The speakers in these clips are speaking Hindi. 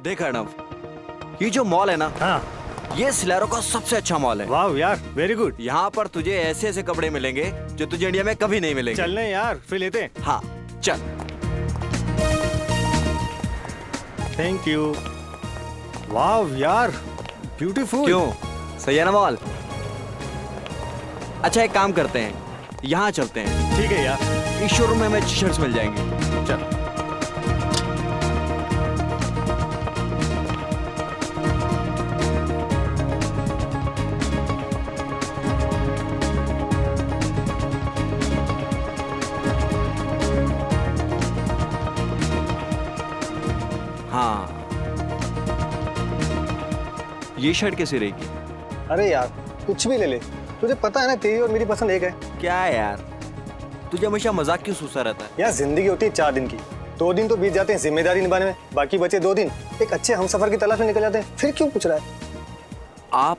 देख अर्णव, ये जो मॉल है ना, हाँ। ये सिलेरो का सबसे अच्छा मॉल है। वाह यार, वेरी गुड। यहाँ पर तुझे ऐसे ऐसे कपड़े मिलेंगे जो तुझे इंडिया में कभी नहीं मिलेंगे। चलने यार, फिर लेते हैं। हाँ चल। Thank you. वाह यार, ब्यूटीफुल। क्यों, सही है ना मॉल? अच्छा एक काम करते हैं, यहाँ चलते हैं। ठीक है यार। इस शोरूम में हमें टी शर्ट्स मिल जाएंगे। चल। हाँ, ये शर्ट कैसी रहेगी? अरे यार कुछ भी ले ले, तुझे पता है ना तेरी और मेरी पसंद एक है। क्या है यार, तुझे हमेशा मजाक क्यों सूसा रहता है? यार जिंदगी होती है 4 दिन की, 2 दिन तो बीत जाते हैं जिम्मेदारी निभाने में, बाकी बचे 2 दिन एक अच्छे हमसफर की तलाश में निकल जाते हैं। फिर क्यों पूछ रहा है? आप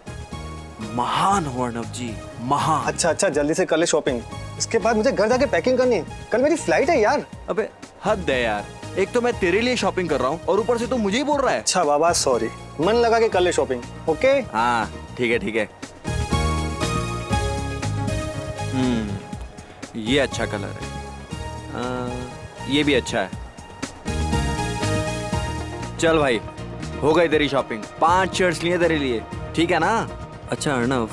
महान हो अर्णव जी, महान। अच्छा अच्छा, जल्दी से कर ले शॉपिंग, इसके बाद मुझे घर जाके पैकिंग करनी है, कल मेरी फ्लाइट है यार। अबे हद है यार, एक तो मैं तेरे लिए शॉपिंग कर रहा हूँ और ऊपर से तू मुझे ही बोल रहा है। अच्छा बाबा सॉरी, मन लगा के कर ले शॉपिंग। ओके हाँ ठीक है ठीक है। ये अच्छा कलर है। ये भी अच्छा है। चल भाई, हो गई तेरी शॉपिंग। 5 शर्ट्स लिए तेरे लिए, ठीक है ना? अच्छा अर्णव,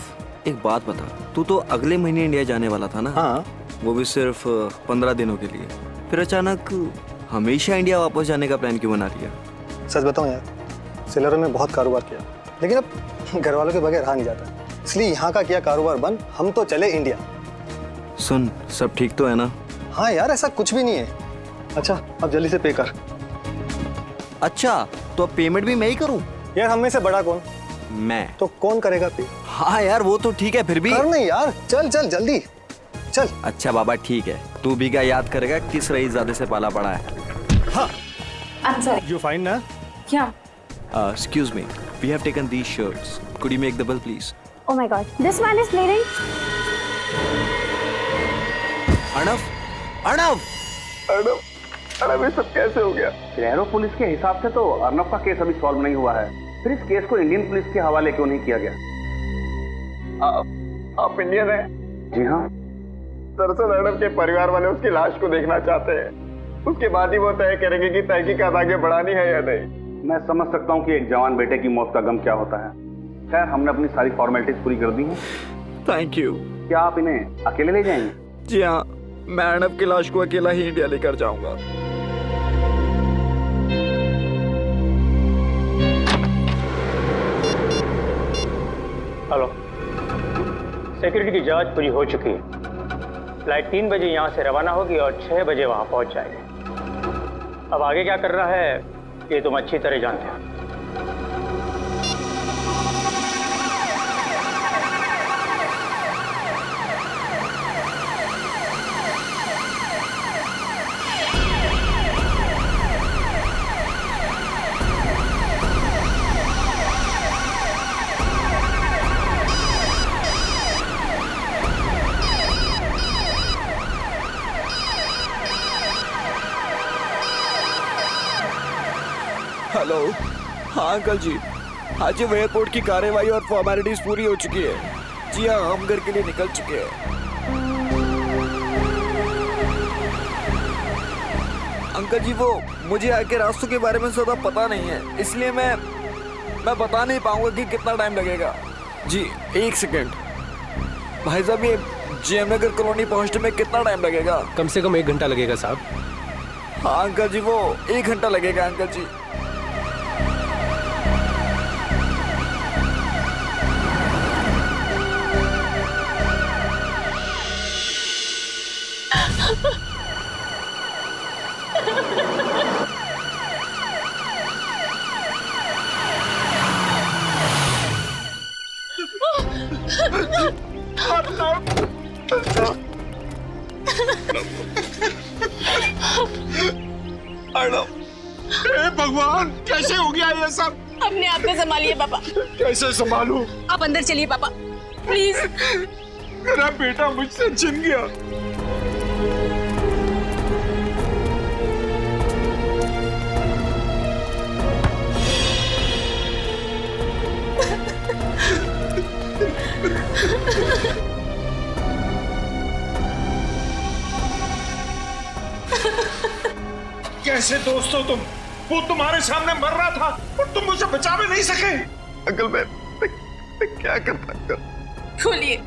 एक बात बता, तू तो अगले महीने इंडिया जाने वाला था ना? हाँ। वो भी सिर्फ 15 दिनों के लिए, फिर अचानक हमेशा इंडिया वापस जाने का प्लान क्यों बना लिया? सच बताऊं यार, सिलेरो में बहुत कारोबार किया, लेकिन अब घर वालों के बगैर रहा नहीं जाता, इसलिए यहाँ का किया कारोबार बंद, हम तो चले इंडिया। सुन, सब ठीक तो है ना? हाँ यार ऐसा कुछ भी नहीं है। अच्छा अब जल्दी से पे कर। अच्छा तो अब पेमेंट भी मैं ही करूं? यार हम में से बड़ा कौन? मैं। तो कौन करेगा पे? हाँ यार वो तो ठीक है, फिर भी कर नहीं यार, चल चल जल्दी चल। अच्छा बाबा ठीक है, तू भी क्या याद करेगा किस रईसजादे से पाला पड़ा है? हाँ। I'm sorry. यू फाइन ना? Yeah. Excuse me, we have taken these shirts. Could you make the bill please? Oh my God. This man is bleeding. Arnav, Arnav, Arnav ये सब कैसे हो गया? सिलेरो पुलिस के हिसाब से तो अर्णव का केस अभी सॉल्व नहीं हुआ है, फिर इस केस को इंडियन पुलिस के हवाले क्यों नहीं किया गया? आप इंडियन हैं? जी हाँ। दरअसल अर्णव के परिवार वाले उसकी लाश को देखना चाहते हैं, उसके बाद ही वो तय करेंगे कि तहकीकात आगे बढ़ानी है या नहीं। मैं समझ सकता हूँ कि एक जवान बेटे की मौत का गम क्या होता है। खैर हमने अपनी सारी फॉर्मेलिटीज पूरी कर दी हैं। Thank you. क्या आप इन्हें अकेले ले जाएंगे? जी हाँ, मैं अर्णव की लाश को अकेला ही इंडिया लेकर जाऊंगा। हेलो, सिक्योरिटी की जांच पूरी हो चुकी है। फ्लाइट 3 बजे यहाँ से रवाना होगी और 6 बजे वहाँ पहुँच जाएगी। अब आगे क्या कर रहा है ये तुम अच्छी तरह जानते हो। हेलो, हाँ अंकल जी, आज एयरपोर्ट की कार्यवाही और फॉर्मेलिटीज पूरी हो चुकी है। जी हाँ, हम घर के लिए निकल चुके हैं। अंकल जी वो मुझे आगे रास्तों के बारे में ज्यादा पता नहीं है, इसलिए मैं बता नहीं पाऊंगा कि कितना टाइम लगेगा। जी 1 सेकेंड भाई साहब, ये जेएम नगर कॉलोनी पहुंचने में कितना टाइम लगेगा? कम से कम 1 घंटा लगेगा साहब। हाँ अंकल जी, वो 1 घंटा लगेगा अंकल जी। भगवान कैसे हो गया ये सब? अपने आप को संभालिए पापा। कैसे संभालूं? आप अंदर चलिए पापा, प्लीज। मेरा बेटा मुझसे छिन गया। कैसे दोस्त हो तुम? वो तुम्हारे सामने मर रहा था और तुम मुझे बचा भी नहीं सके। अंकल मैं क्या कर सकता हूँ? खोलिए।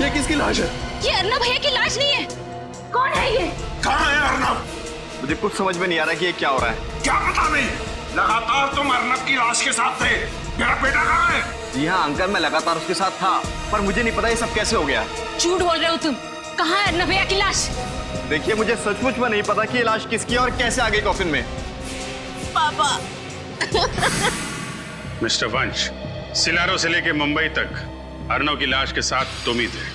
ये किसकी लाश है? ये अर्नब भैया की लाश नहीं है। कौन है ये? कहाँ है अर्नब? मुझे कुछ समझ में नहीं आ रहा कि ये क्या हो रहा है। क्या पता नहीं, लगातार तुम अर्नब की लाश के साथ थे। मेरा बेटा कहाँ है? जी हाँ अंकल, मैं लगातार उसके साथ था, पर मुझे नहीं पता ये सब कैसे हो गया। झूठ बोल रहे हो तुम। कहाँ है अर्नब भैया की लाश? देखिए मुझे सचमुच में नहीं पता कि ये लाश किसकी है और कैसे आ गई कॉफिन में। पापा। मिस्टर वंश, सिलारो से लेके मुंबई तक अर्नव की लाश के साथ तुम ही थे,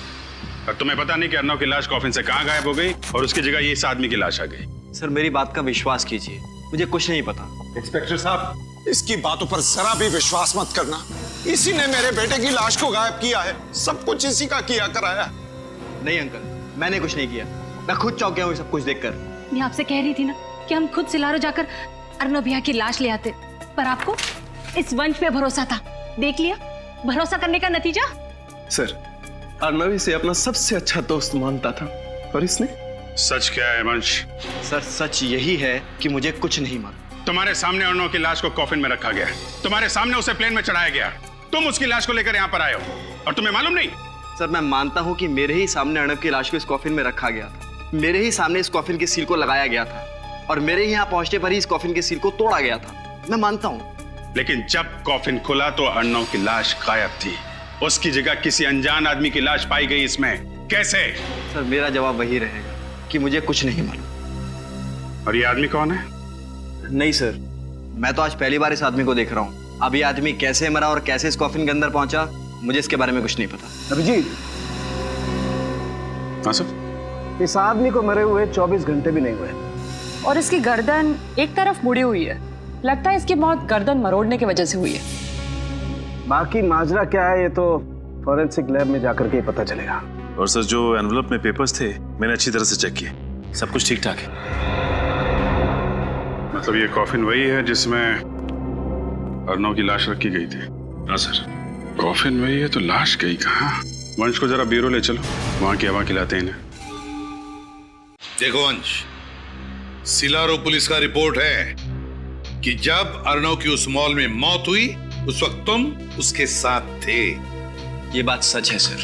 और तुम्हें पता नहीं कि अर्नव की लाश कॉफिन से कहाँ गायब हो गई और उसकी जगह ये इस आदमी की लाश आ गई। सर मेरी बात का विश्वास कीजिए, मुझे कुछ नहीं पता। इंस्पेक्टर साहब, इसकी बातों पर जरा भी विश्वास मत करना। इसी ने मेरे बेटे की लाश को गायब किया है। सब कुछ इसी का किया कराया। नहीं अंकल, मैंने कुछ नहीं किया। मैं खुद चौंक गया हूँ सब कुछ देखकर। मैं आपसे कह रही थी ना कि हम खुद सिलारो जाकर अर्नब भैया की लाश ले आते, पर आपको इस वंश पे भरोसा था। देख लिया भरोसा करने का नतीजा। सर अर्नव इसे अपना सबसे अच्छा दोस्त मानता था, और इसने। सच क्या है वंश? सर सच यही है कि मुझे कुछ नहीं मालूम। तुम्हारे सामने अर्नव की लाश को कॉफिन में रखा गया, तुम्हारे सामने उसे प्लेन में चढ़ाया गया, तुम उसकी लाश को लेकर यहाँ पर आए हो और तुम्हें मालूम नहीं? सर मैं मानता हूँ कि मेरे ही सामने अर्नव की लाश को इस कॉफिन में रखा गया था, मेरे ही सामने इस कॉफिन के सील को लगाया गया था, और मेरे ही यहाँ पहुंचने पर ही इस कॉफिन के सील को तोड़ा गया था। मैं मानता हूँ। लेकिन जब कॉफिन खुला तो अर्नव की लाश गायब थी, उसकी जगह किसी अनजान आदमी की लाश पाई गई। इसमें कैसे? सर मेरा जवाब वही रहेगा कि मुझे कुछ नहीं मालूम। और ये आदमी कौन है? नहीं सर, मैं तो आज पहली बार इस आदमी को देख रहा हूँ। अब ये आदमी कैसे मरा और कैसे इस कॉफिन के अंदर पहुंचा, मुझे इसके बारे में कुछ नहीं पता। अभिजीत, हाँ सर। इस आदमी को मरे हुए 24 घंटे भी नहीं हुए, और इसकी गर्दन एक तरफ मुड़ी हुई है। लगता है इसकी मौत गर्दन मरोड़ने की वजह से हुई है। बाकी माजरा क्या है ये तो फॉरेंसिक लैब में जाकर के ही पता चलेगा। और सर जो एनवलप में पेपर्स थे मैंने अच्छी तरह से चेक किए, सब कुछ ठीक ठाक है। मतलब ये कॉफिन वही है जिसमें अर्नव की लाश रखी गई थी? हाँ सर। कॉफिन वही है तो लाश गई कहाँ? वंश को जरा ब्यूरो ले चलो, वहां की हवा खिलाते हैं इन्हें। देखो वंश, सिलारो पुलिस का रिपोर्ट है कि जब अर्नव की उस मॉल में मौत हुई उस वक्त तुम उसके साथ थे। ये बात सच है सर।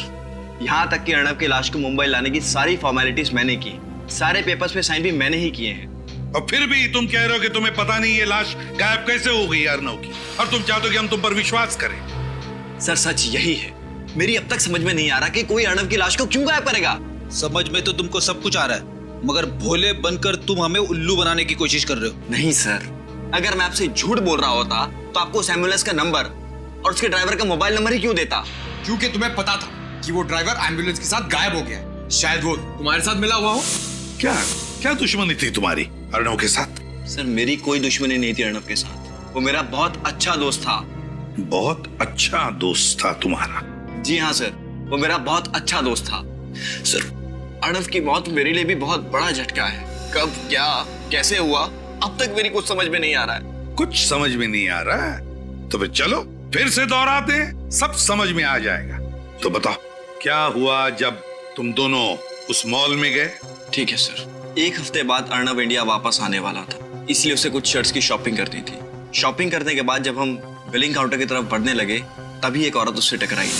यहाँ तक कि अर्नव की लाश को मुंबई लाने की सारी फॉर्मेलिटीज मैंने की, सारे पेपर्स पे साइन भी मैंने ही किए हैं। और फिर भी तुम कह रहे हो कि तुम्हें पता नहीं ये लाश गायब कैसे हो गई अर्नव की, और तुम चाहते हो कि हम तुम पर विश्वास करें। सर सच यही है। मेरी अब तक समझ में नहीं आ रहा कि कोई अर्नव की लाश को क्यों गायब करेगा। समझ में तो तुमको सब कुछ आ रहा है, मगर भोले बनकर तुम हमें उल्लू बनाने की कोशिश कर रहे हो। नहीं सर, अगर मैं आपसे झूठ बोल रहा होता तो आपको उस एम्बुलेंस का नंबर और उसके ड्राइवर का मोबाइल नंबर ही क्यों देता? क्योंकि तुम्हें पता था कि वो ड्राइवर एम्बुलेंस के साथ गायब हो गया। शायद वो तुम्हारे साथ मिला हुआ हो। क्या क्या दुश्मनी थी तुम्हारी अर्नव के साथ? सर मेरी कोई दुश्मनी नहीं थी अर्नव के साथ, वो मेरा बहुत अच्छा दोस्त था। बहुत अच्छा दोस्त था तुम्हारा? जी हाँ सर, वो मेरा बहुत अच्छा दोस्त था। सर अर्नव की मौत मेरे लिए भी बहुत बड़ा झटका है। कब, क्या, कैसे हुआ, अब तक मेरी कुछ समझ में नहीं आ रहा है। कुछ समझ में नहीं आ रहा है तो फिर चलो फिर से दोहराते हैं, सब समझ में आ जाएगा। तो बताओ क्या हुआ जब तुम दोनों उस मॉल में गए? ठीक है सर। एक हफ्ते बाद अर्नव इंडिया वापस आने वाला था, इसलिए उसे कुछ शर्ट्स की शॉपिंग करनी थी। शॉपिंग करने के बाद जब हम बिलिंग काउंटर की तरफ बढ़ने लगे तभी एक औरत उससे टकराई।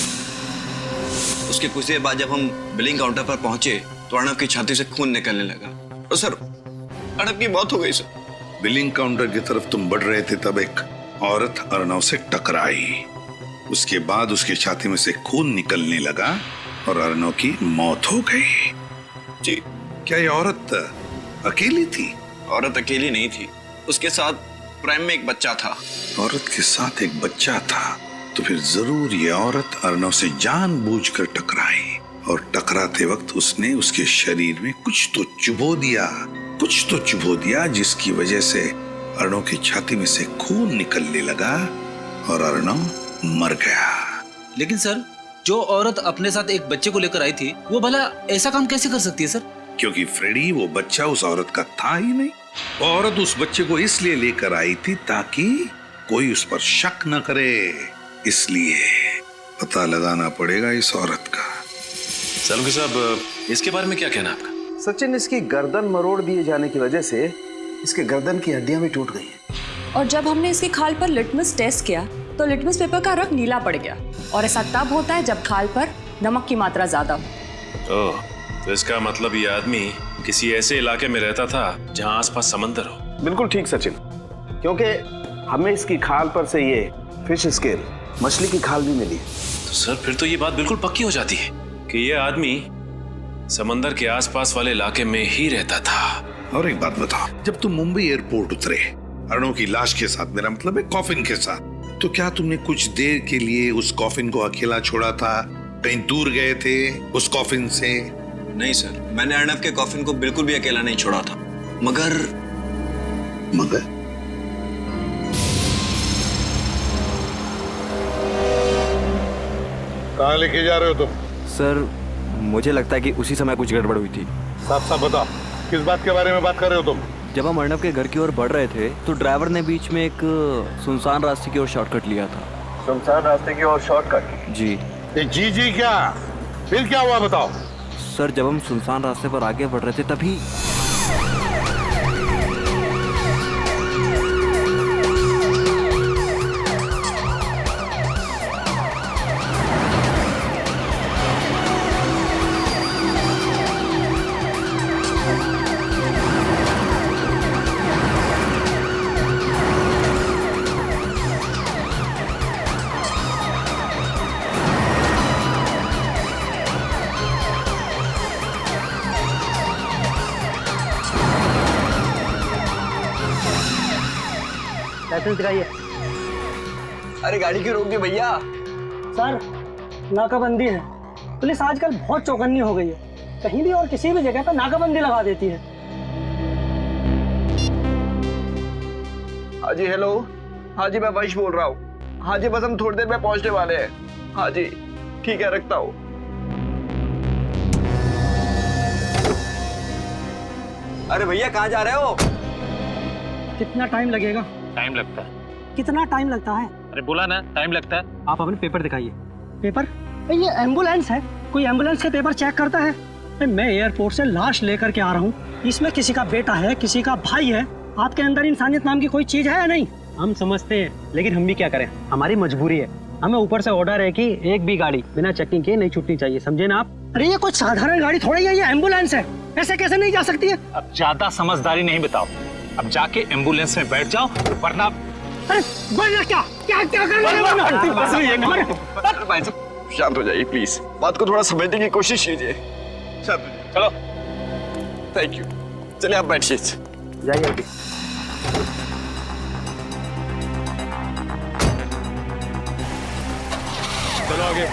उसके कुछ देर बाद जब हम बिलिंग काउंटर पर पहुंचे तो अर्नव की छाती से खून निकलने लगा और सर अर्नव की मौत हो गई सर। बिलिंग काउंटर की तरफ तुम बढ़ रहे थे तब एक औरत अर्नव से टकराई, उसके बाद उसकी छाती में से खून निकलने लगा और अर्नव की मौत हो गई। जी, क्या ये औरत अकेली थी? औरत अकेली नहीं थी, उसके साथ प्राइम में एक बच्चा था। औरत के साथ एक बच्चा था तो फिर जरूर ये औरत अर्नव से जानबूझकर टकराई, और टकराते वक्त उसने उसके शरीर में कुछ तो चुभो दिया जिसकी वजह से अर्नव की छाती में से खून निकलने लगा और अर्नव मर गया। लेकिन सर, जो औरत अपने साथ एक बच्चे को लेकर आई थी वो भला ऐसा काम कैसे कर सकती है सर? क्योंकि फ्रेडी, वो बच्चा उस औरत का था ही नहीं। वो औरत उस बच्चे को इसलिए लेकर आई थी ताकि कोई उस पर शक न करे, इसलिए पता लगाना पड़ेगा इस औरत का। सालुंके साहब, इसके बारे में क्या कहना है आपका? सचिन, इसकी गर्दन मरोड़ दिए जाने की वजह से इसके गर्दन की हड्डियां भी टूट गई हैं। और जब हमने इसकी खाल पर लिटमस टेस्ट किया तो लिटमस पेपर का रंग नीला पड़ गया, और ऐसा तब होता है जब खाल पर नमक की मात्रा ज्यादा हो। ओह, तो इसका मतलब ये आदमी किसी ऐसे इलाके में रहता था जहां आसपास समंदर हो। बिल्कुल ठीक सचिन, क्योंकि हमें इसकी खाल पर से ये फिश स्केल, मछली की खाल भी मिली है। तो सर, फिर तो ये बात बिल्कुल पक्की हो जाती है कि ये आदमी समंदर के आसपास वाले इलाके में ही रहता था। और एक बात बताओ, जब तुम मुंबई एयरपोर्ट उतरे अर्नव की लाश के साथ, मेरा मतलब है कॉफिन के साथ, तो क्या तुमने कुछ देर के लिए उस कॉफिन को अकेला छोड़ा था? कहीं दूर गए थे उस कॉफिन से? नहीं सर, मैंने अर्नव के कॉफिन को बिल्कुल भी अकेला नहीं छोड़ा था। मगर कहाँ लेके जा रहे हो तुम? सर, मुझे लगता है कि उसी समय कुछ गड़बड़ हुई थी। साफ साफ बताओ, किस बात के बारे में बात कर रहे हो तुम? जब हम अर्नव के घर की ओर बढ़ रहे थे तो ड्राइवर ने बीच में एक सुनसान रास्ते की ओर शॉर्टकट लिया था। सुनसान रास्ते की ओर शॉर्टकट? जी। जी क्या? फिर क्या हुआ बताओ? सर, जब हम सुनसान रास्ते पर आगे बढ़ रहे थे तभी दिखाइए। अरे गाड़ी क्यों रोक दी भैया? सर, नाकाबंदी है। पुलिस आजकल बहुत चौकन्नी हो गई है, कहीं भी और किसी भी जगह पर नाकाबंदी लगा देती है। हाँ जी, हेलो। हाँ जी, मैं वंश बोल रहा हूँ। हाँ जी, बस हम थोड़ी देर में पहुंचने वाले हैं। हाँ जी, ठीक है, रखता हूँ। अरे भैया, कहाँ जा रहे हो? कितना टाइम लगेगा? टाइम लगता है। कितना टाइम लगता है? अरे बोला ना, टाइम लगता है। आप अपने पेपर दिखाइए। पेपर? ये एम्बुलेंस है, कोई एम्बुलेंस के पेपर चेक करता है? मैं एयरपोर्ट से लाश लेकर के आ रहा हूँ, इसमें किसी का बेटा है, किसी का भाई है। आपके अंदर इंसानियत नाम की कोई चीज है या नहीं? हम समझते हैं, लेकिन हम भी क्या करें, हमारी मजबूरी है। हमें ऊपर से ऑर्डर है कि एक भी गाड़ी बिना चेकिंग के नहीं छूटनी चाहिए, समझे ना आप? अरे ये कोई साधारण गाड़ी थोड़ी है, ये एम्बुलेंस है, ऐसे कैसे नहीं जा सकती है? अब ज्यादा समझदारी नहीं बताओ, अब जाके एम्बुलेंस में बैठ जाओ, वरना अरे क्या क्या क्या करना है? भाई साहब, शांत हो जाइए प्लीज, बात को थोड़ा समझने की कोशिश कीजिए। चलो। Thank you. चलिए आप बैठिए। जाइए। चलो आगे।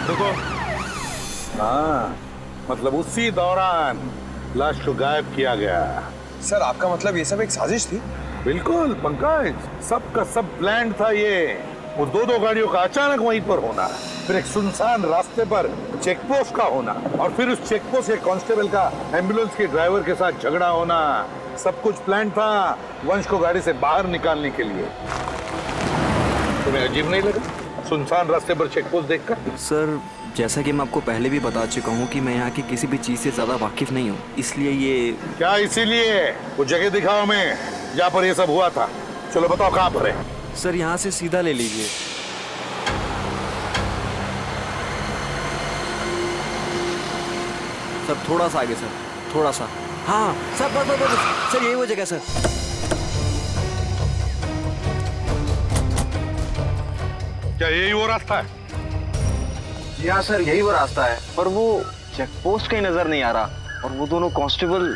देखो, हाँ, मतलब उसी दौरान लाश को गायब किया गया। सर, आपका मतलब ये सब एक साजिश थी? बिल्कुल पंकज, सबका सब प्लान था ये। वो दो गाड़ियों का अचानक वहीं पर होना, फिर एक सुनसान रास्ते पर चेक पोस्ट का होना, और फिर उस चेक पोस्ट के कांस्टेबल का एम्बुलेंस के ड्राइवर के साथ झगड़ा होना। सब कुछ प्लान था वंश को गाड़ी से बाहर निकालने के लिए। तुम्हें अजीब नहीं लगा सुनसान रास्ते पर चेक पोस्ट देखकर? सर, जैसा कि मैं आपको पहले भी बता चुका हूँ कि मैं यहाँ की किसी भी चीज से ज्यादा वाकिफ नहीं हूँ, इसलिए ये क्या? इसीलिए वो जगह दिखाओ हमें जहाँ पर ये सब हुआ था। चलो बताओ कहाँ पर है? सर, यहाँ से सीधा ले लीजिए। सर, थोड़ा सा आगे सर, थोड़ा सा। हाँ सर, बस सर, यही वो जगह सर। क्या यही वो रास्ता है? जी हाँ सर, यही वो रास्ता है, पर वो चेक पोस्ट कहीं नजर नहीं आ रहा, और वो दोनों कांस्टेबल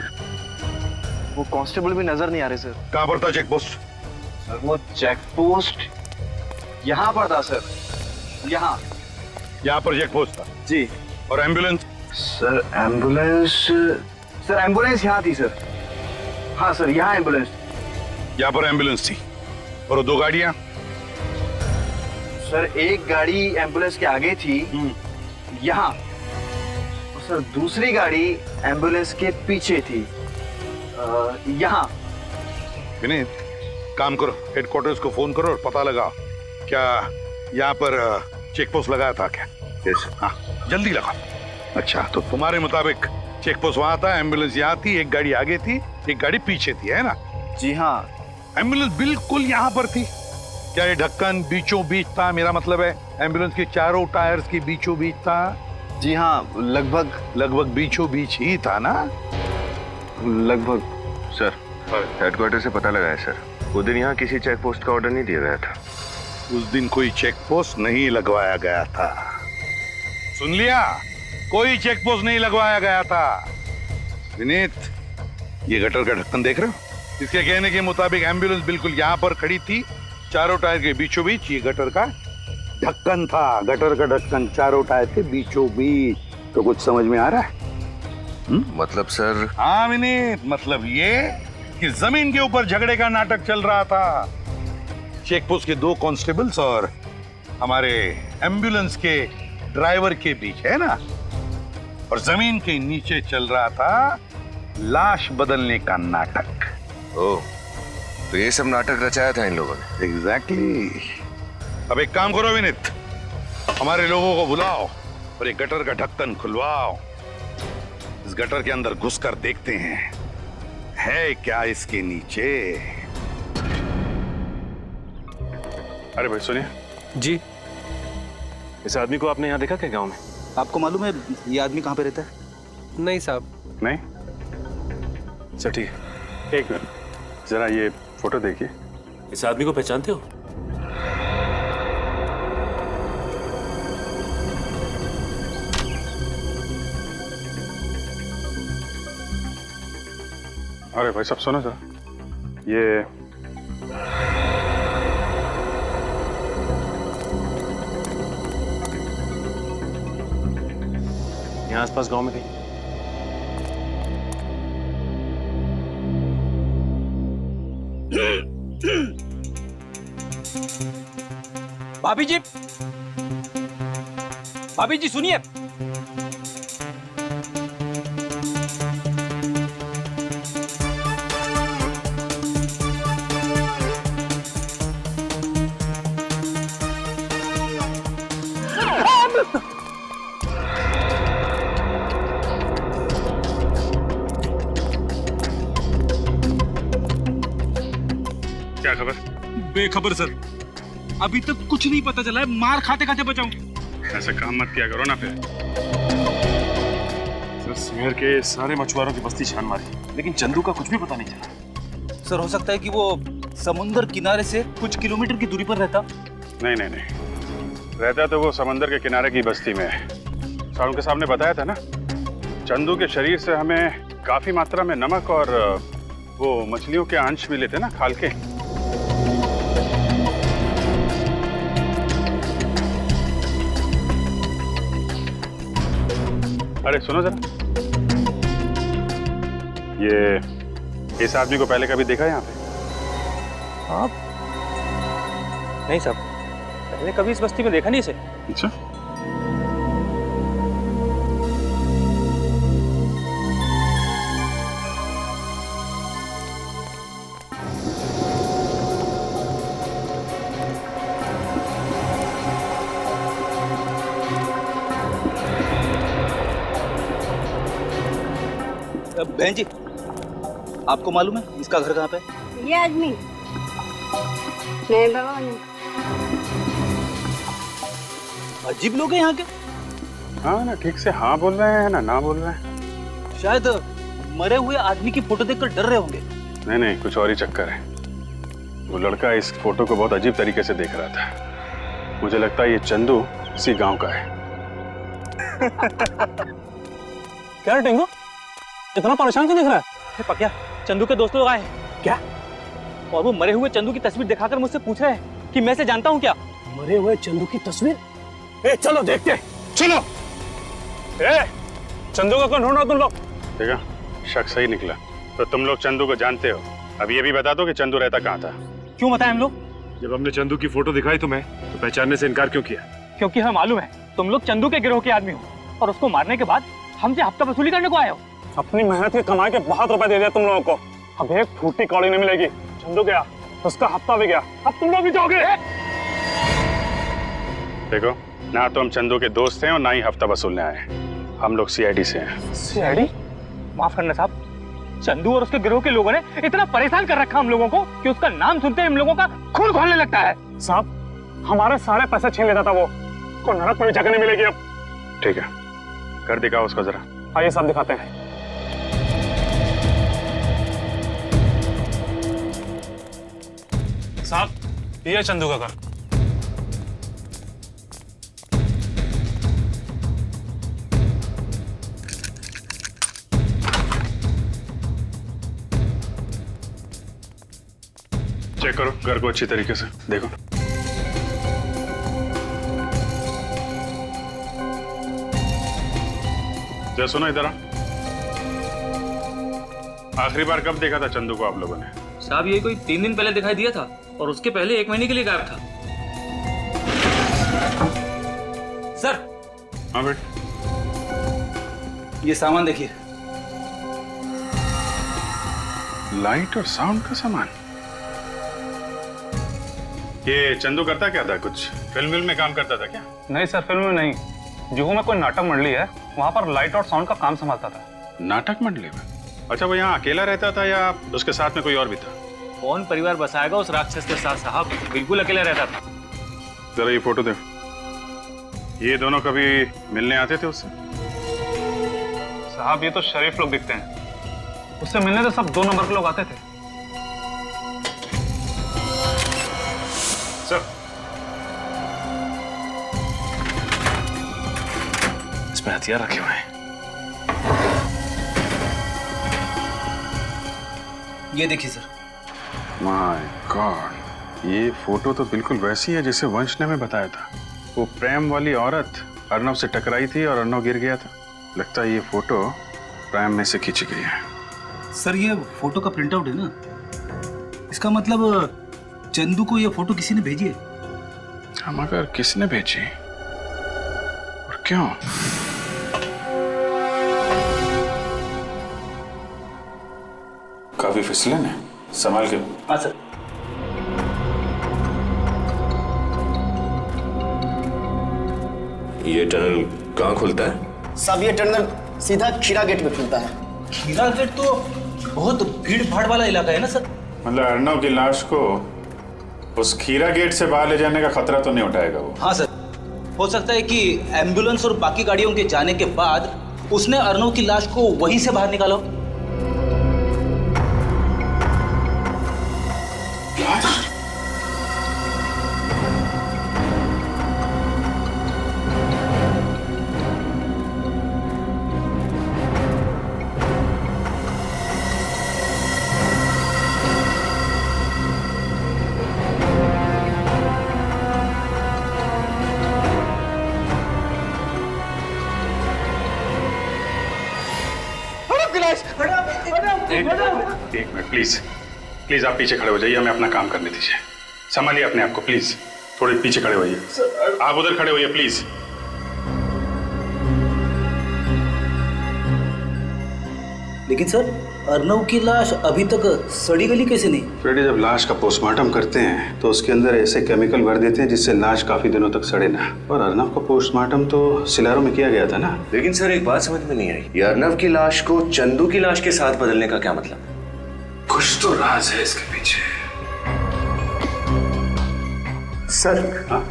भी नजर नहीं आ रहे सर। कहाँ पर था चेक पोस्ट? सर वो चेक पोस्ट यहाँ पर था सर, यहाँ पर चेक पोस्ट था जी। और एम्बुलेंस? सर एम्बुलेंस यहाँ थी सर। हाँ सर, यहाँ एम्बुलेंस। यहाँ पर एम्बुलेंस थी, और वो 2 गाड़ियाँ? सर एक गाड़ी एम्बुलेंस के आगे थी यहाँ, और सर दूसरी गाड़ी एम्बुलेंस के पीछे थी यहाँ। विनीत, काम करो, हेडक्वार्टर्स को फोन करो और पता लगा क्या यहाँ पर चेक पोस्ट लगाया था क्या? यस। हाँ जल्दी लगाओ। अच्छा, तो तुम्हारे मुताबिक चेक पोस्ट वहां था, एम्बुलेंस यहाँ थी, एक गाड़ी आगे थी, एक गाड़ी पीछे थी, है ना? जी हाँ। एम्बुलेंस बिल्कुल यहाँ पर थी। क्या ये ढक्कन बीचों बीच था? मेरा मतलब है एम्बुलेंस के चारों टायर्स के बीचों बीच था। जी हाँ, लगभग बीचों बीच ही था ना? लगभग। सर हेडक्वार्टर से पता लगा है सर, उस दिन यहाँ किसी चेक पोस्ट का ऑर्डर नहीं दिया गया था। उस दिन कोई चेक पोस्ट नहीं लगवाया गया था। सुन लिया? कोई चेक पोस्ट नहीं लगवाया गया था। विनीत, ये गटर का ढक्कन देख रहे हो? इसके कहने के मुताबिक एम्बुलेंस बिल्कुल यहाँ पर खड़ी थी, चारों टायर के बीचों बीच ये गटर का ढक्कन था। गटर का ढक्कन चारों टायर के बीचों बीच। तो कुछ समझ में आ रहा है? मतलब सर? हाँ विनीत, मतलब ये कि जमीन के ऊपर झगड़े का नाटक चल रहा था। चेक पोस्ट के 2 कांस्टेबल्स और हमारे एम्बुलेंस के ड्राइवर के बीच, है ना? और जमीन के नीचे चल रहा था लाश बदलने का नाटक। ओह, तो ये सब नाटक रचाया था इन लोगों ने? एग्जैक्टली। अब एक काम करो विनीत, हमारे लोगों को बुलाओ और एक गटर का ढक्कन खुलवाओ। इस गटर के अंदर घुसकर देखते हैं है क्या इसके नीचे। अरे भाई सुनिए जी, इस आदमी को आपने यहाँ देखा क्या गांव में? आपको मालूम है ये आदमी कहाँ पे रहता है? नहीं साहब। नहीं? अच्छा ठीक है, एक मिनट जरा ये फोटो देखिए। इस आदमी को पहचानते हो? अरे भाई सब सुनो जरा, ये यहाँ आसपास गांव में कहीं? भाभी जी सुनिए। क्या खबर? बेखबर सर, अभी तक कुछ नहीं पता चला है। मार खाते खाते बचाऊं। ऐसा काम मत किया करो ना फिर। सर शहर के सारे मछुआरों की बस्ती छान मारी, लेकिन चंदू का कुछ भी पता नहीं चला। सर हो सकता है कि वो समुद्र किनारे से कुछ किलोमीटर की दूरी पर रहता। नहीं नहीं नहीं, रहता तो वो समंदर के किनारे की बस्ती में है। सारुण के सामने बताया था ना, चंदू के शरीर से हमें काफी मात्रा में नमक और वो मछलियों के अंश मिले थे ना, खाल के। अरे सुनो जरा, ये इस आदमी को पहले कभी देखा यहाँ पे? हाँ नहीं साहब, पहले कभी इस बस्ती में देखा नहीं इसे। अच्छा, बहन जी, आपको मालूम है इसका घर कहाँ पे? ये आदमी नहीं बाबा नहीं। अजीब लोग हैं यहाँ के। हाँ ना, ठीक से हाँ बोल रहे हैं ना बोल रहे हैं। शायद मरे हुए आदमी की फोटो देखकर डर रहे होंगे। नहीं नहीं, कुछ और ही चक्कर है। वो लड़का इस फोटो को बहुत अजीब तरीके से देख रहा था। मुझे लगता है ये चंदू इसी गांव का है। क्या रे टिंगू, इतना परेशान क्यों दिख रहा है? पक्या, चंदू के दोस्त लोग आए हैं। क्या? और वो मरे हुए चंदू की तस्वीर दिखाकर मुझसे पूछ रहे हैं कि मैं इसे जानता हूँ क्या? मरे हुए चंदू की तस्वीर? ए, चलो देखते, चलो। ए, चंदू का कौन ढूंढ रहा तुम लोग? देखा, शक सही निकला। तो तुम लोग चंदू को जानते हो। अब ये भी बता दो कि चंदू रहता कहाँ था। क्यों बताएं हम लोग? जब हमने चंदू की फोटो दिखाई तुम्हें, तो पहचानने से इनकार क्यों किया? क्योंकि हमें मालूम है तुम लोग चंदू के गिरोह के आदमी हो और उसको मारने के बाद हमसे हफ्ता वसूली करने को आए हो। अपनी मेहनत की कमाई के बहुत रुपए दे दिया तुम लोगों को, अब एक फूटी कौड़ी नहीं मिलेगी। चंदू गया, उसका हफ्ता भी गया, अब तुम लोग भी जाओगे। देखो, ना तो हम चंदू के दोस्त हैं और ना ही हफ्ता वसूलने आए। हम लोग सीआईडी से हैं। सीआईडी? माफ करना साहब, चंदू और उसके गिरोह के लोगों ने इतना परेशान कर रखा हम लोगों को कि उसका नाम सुनते ही हम लोगों का खून खौलने लगता है। साहब, हमारे सारे पैसे छीन लेता था वो, को नरक में जगह नहीं मिलेगी अब। ठीक है, कर दिखाओ उसको जरा। आइए सब दिखाते हैं। साहब, ये चंदू का घर। चेक करो घर को अच्छी तरीके से, देखो। जरा सुनो इधर। आखिरी बार कब देखा था चंदू को आप लोगों ने? साहब, ये कोई 3 दिन पहले दिखाई दिया था और उसके पहले 1 महीने के लिए गायब था। सर। हाँ बेट, ये सामान देखिए। लाइट और साउंड का सामान। ये चंदू करता क्या था? कुछ फिल्म में काम करता था क्या? नहीं सर, फिल्म में नहीं। जुहू में कोई नाटक मंडली है, वहाँ पर लाइट और साउंड का काम संभालता था। नाटक मंडली में? अच्छा, वो यहाँ अकेला रहता था या उसके साथ में कोई और भी था? कौन परिवार बसाएगा उस राक्षस के साथ साहब, बिल्कुल अकेला रहता था। जरा ये फोटो देखो। ये दोनों कभी मिलने आते थे उससे? साहब, ये तो शरीफ लोग दिखते हैं, उससे मिलने तो सब 2 नंबर के लोग आते थे। सर, इसमें हथियार रखे हुए हैं। ये देखिए सर। माय गॉड, ये फोटो तो बिल्कुल वैसी है जैसे वंश ने हमें बताया था। वो प्रेम वाली औरत अर्नव से टकराई थी और अर्नव गिर गया था। लगता है ये फोटो प्रेम में से खींची गई है। सर, ये फोटो का प्रिंट आउट है ना, इसका मतलब चंदू को ये फोटो किसी ने भेजी है। हाँ, मगर किसने भेजी और क्यों? काफी फिसलन है, संभाल के। हाँ सर। ये टनल कहाँ खुलता है? साहब, ये टनल सीधा खीरा गेट में खुलता है। खीरा गेट तो बहुत भीड़ भाड़ वाला इलाका है ना सर। मतलब अर्नव की लाश को उस खीरा गेट से बाहर ले जाने का खतरा तो नहीं उठाएगा वो? हाँ सर, हो सकता है कि एम्बुलेंस और बाकी गाड़ियों के जाने के बाद उसने अर्नव की लाश को वहीं से बाहर निकाला। लाश? एक मिनट प्लीज, प्लीज आप पीछे खड़े हो जाइए, हमें अपना काम करने दीजिए। संभालिए अपने आप को प्लीज, थोड़े पीछे खड़े होइए। आप उधर खड़े होइए प्लीज। लेकिन सर, अर्नव की लाश अभी तक सड़ी गली कैसे नहीं? फ्रेडी, जब लाश का पोस्टमार्टम करते हैं तो उसके अंदर ऐसे केमिकल भर देते हैं जिससे लाश काफी दिनों तक सड़े ना। और अर्नव का पोस्टमार्टम तो सिलारो में किया गया था ना। लेकिन सर, एक बात समझ में नहीं आई, ये अर्नव की लाश को चंदू की लाश के साथ बदलने का क्या मतलब? कुछ तो राज है इसके पीछे। सर, हाँ?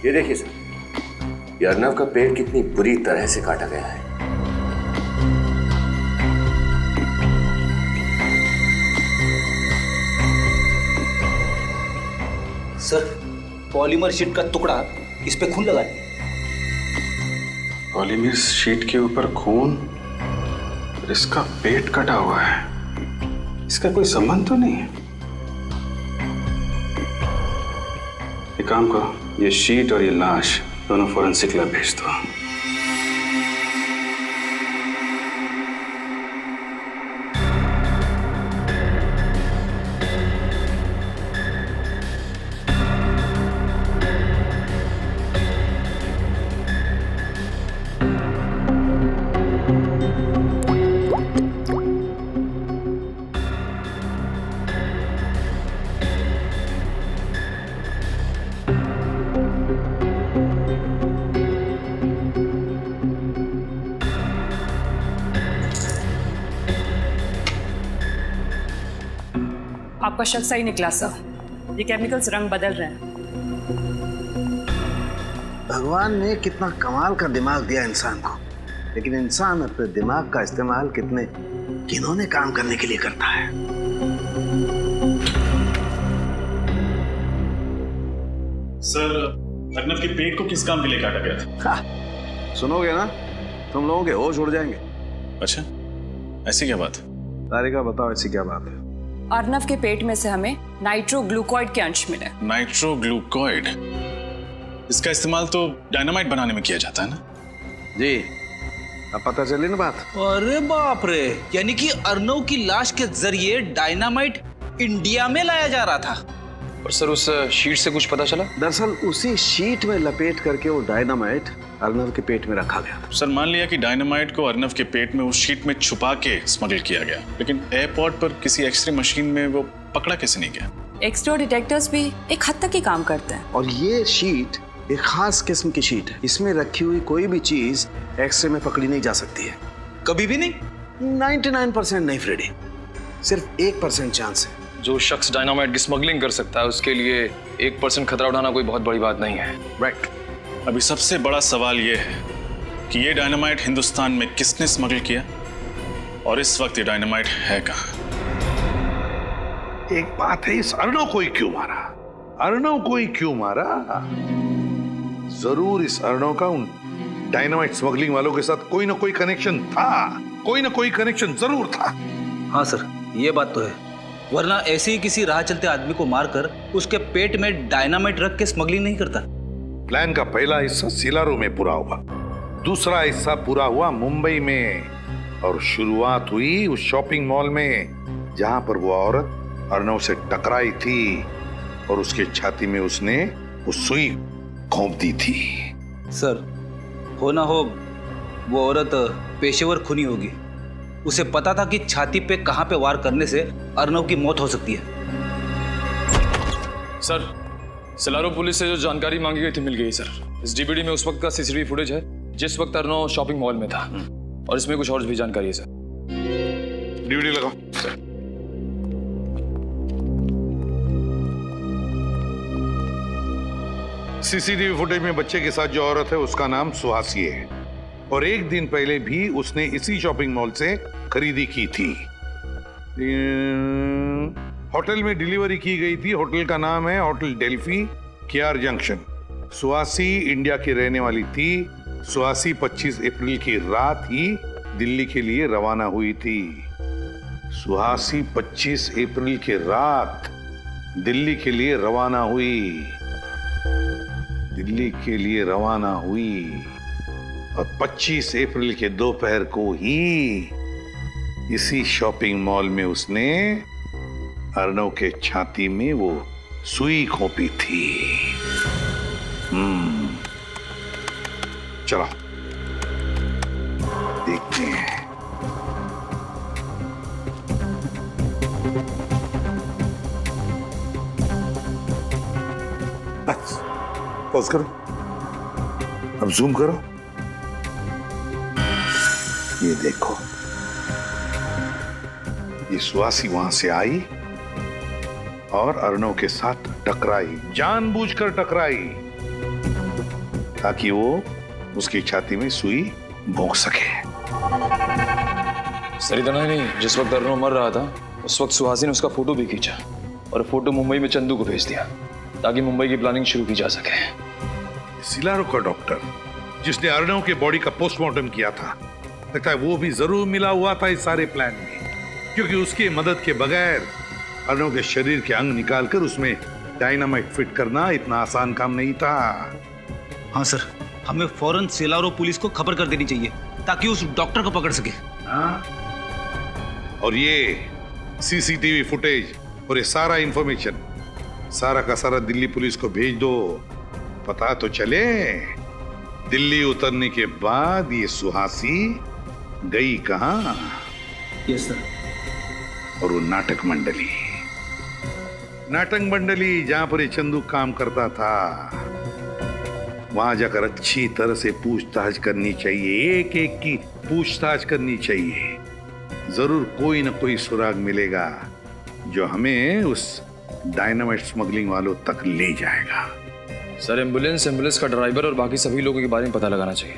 ये देखिए सर, ये अर्नव का पेट कितनी बुरी तरह से काटा गया है। सर, पॉलीमर शीट का टुकड़ा इस पे खून लगा है। पॉलीमर शीट के ऊपर खून, इसका पेट कटा हुआ है। इसका कोई संबंध तो नहीं है। एक काम करो, ये शीट और ये लाश दोनों फोरेंसिक लैब भेज दो। आपका शक सही निकला सर, ये केमिकल्स रंग बदल रहे हैं। भगवान ने कितना कमाल का दिमाग दिया इंसान को, लेकिन इंसान अपने दिमाग का इस्तेमाल कितने घिनौने काम करने के लिए करता है। सर, अर्नव के पेट को किस काम के लिए काटा गया था? सुनोगे ना, तुम लोगों के होश उड़ जाएंगे। अच्छा, ऐसी क्या बात? तारिका बताओ, ऐसी क्या बात है? अर्नव के पेट में से हमें नाइट्रोग्लूकोइड के अंश मिले। नाइट्रोग्लूकोइड? इसका इस्तेमाल तो डायनामाइट बनाने में किया जाता है ना? जी, अब पता चली ना बात। अरे बाप रे, यानी कि अर्नव की लाश के जरिए डायनामाइट इंडिया में लाया जा रहा था। और सर, उस शीट से कुछ पता चला? दरअसल उसी शीट में लपेट करके वो डायनामाइट अर्नव के पेट में रखा गया। सर, मान लिया कि डायनामाइट को अर्नव के पेट में उस शीट में छुपा के स्मगल किया गया, लेकिन एयरपोर्ट पर किसी एक्सरे मशीन में वो पकड़ा कैसे नहीं गया? एक्सरे डिटेक्टर्स भी एक हद तक ही काम करते हैं। और ये शीट एक खास किस्म की शीट है। इसमें रखी हुई कोई भी चीज एक्सरे में पकड़ी नहीं जा सकती है। कभी भी नहीं? 99% नहीं फ्रेडी, सिर्फ 1% चांस है। जो शख्स डायनामाइट की स्मगलिंग कर सकता है, उसके लिए 1% खतरा उठाना कोई बहुत बड़ी बात नहीं है। राइट। अभी सबसे बड़ा सवाल ये है कि ये डायनामाइट हिंदुस्तान में किसने स्मगल किया, और इस वक्त ये डायनामाइट है कहाँ? एक बात है, इस अर्नव को ही क्यों मारा? अर्नव को ही क्यों मारा? जरूर इस अर्नव का उन डायनामाइट स्मगलिंग वालों के साथ कोई ना कोई कनेक्शन था, कोई ना कोई कनेक्शन जरूर था। हाँ सर, ये बात तो है, वरना ऐसे ही किसी राह चलते आदमी को मारकर उसके पेट में डायनामाइट रख के स्मगलिंग नहीं करता। प्लान का पहला हिस्सा सिलारू में पूरा हुआ, दूसरा हिस्सा पूरा हुआ मुंबई में, और शुरुआत हुई उस शॉपिंग मॉल में जहां पर वो औरत अर्नव से टकराई थी और उसके छाती में उसने वो सुई घोंप दी थी। सर, हो ना हो वो औरत पेशेवर खूनी होगी। उसे पता था कि छाती पे कहां पे वार करने से अर्नव की मौत हो सकती है। सर, सिलारू पुलिस से जो जानकारी मांगी गई थी मिल गई सर। इस डीवीडी में उस वक्त का सीसीटीवी फुटेज है जिस वक्त अर्नव शॉपिंग मॉल में था, और इसमें कुछ और भी जानकारी है सर। डीवीडी लगाओ सर। सीसीटीवी फुटेज में बच्चे के साथ जो औरत है उसका नाम सुहासी है, और एक दिन पहले भी उसने इसी शॉपिंग मॉल से खरीदी की थी। होटल में डिलीवरी की गई थी। होटल का नाम है hotel Delphi, KR junction. Suhasi India की रहने वाली थी। सुहासी 25 अप्रैल की रात ही दिल्ली के लिए रवाना हुई थी। सुहासी 25 अप्रैल की रात दिल्ली के लिए रवाना हुई, दिल्ली के लिए रवाना हुई, और 25 अप्रैल के दोपहर को ही इसी शॉपिंग मॉल में उसने अर्नव के छाती में वो सुई घोंपी थी। चलो देखते हैं। बस पॉज करो, अब जूम करो। ये देखो, ये सुहासी वहां से आई और अर्नव के साथ टकराई, जानबूझकर टकराई ताकि वो उसकी छाती में सुई भोंक सके। सर, इतना ही नहीं, जिस वक्त अर्नव मर रहा था उस वक्त सुहासी ने उसका फोटो भी खींचा और फोटो मुंबई में चंदू को भेज दिया ताकि मुंबई की प्लानिंग शुरू की जा सके। सिलारू का डॉक्टर जिसने अर्णव के बॉडी का पोस्टमार्टम किया था, लगता है वो भी जरूर मिला हुआ था इस सारे प्लान में, क्योंकि उसकी मदद के बगैर अर्णव के शरीर के अंग निकालकर उसमें डायनामाइट फिट करना इतना आसान काम नहीं था। हाँ सर, हमें फौरन सिलारो पुलिस को खबर कर देनी चाहिए ताकि उस डॉक्टर को पकड़ सके। और ये सीसीटीवी फुटेज और ये सारा इंफॉर्मेशन सारा का सारा दिल्ली पुलिस को भेज दो, पता तो चले दिल्ली उतरने के बाद ये सुहासी गई कहां। Yes sir. और वो नाटक मंडली जहां पर ये चंदू काम करता था, वहां जाकर अच्छी तरह से पूछताछ करनी चाहिए, एक एक की पूछताछ करनी चाहिए। जरूर कोई ना कोई सुराग मिलेगा जो हमें उस डायनामाइट स्मगलिंग वालों तक ले जाएगा। सर, एम्बुलेंस का ड्राइवर और बाकी सभी लोगों के बारे में पता लगाना चाहिए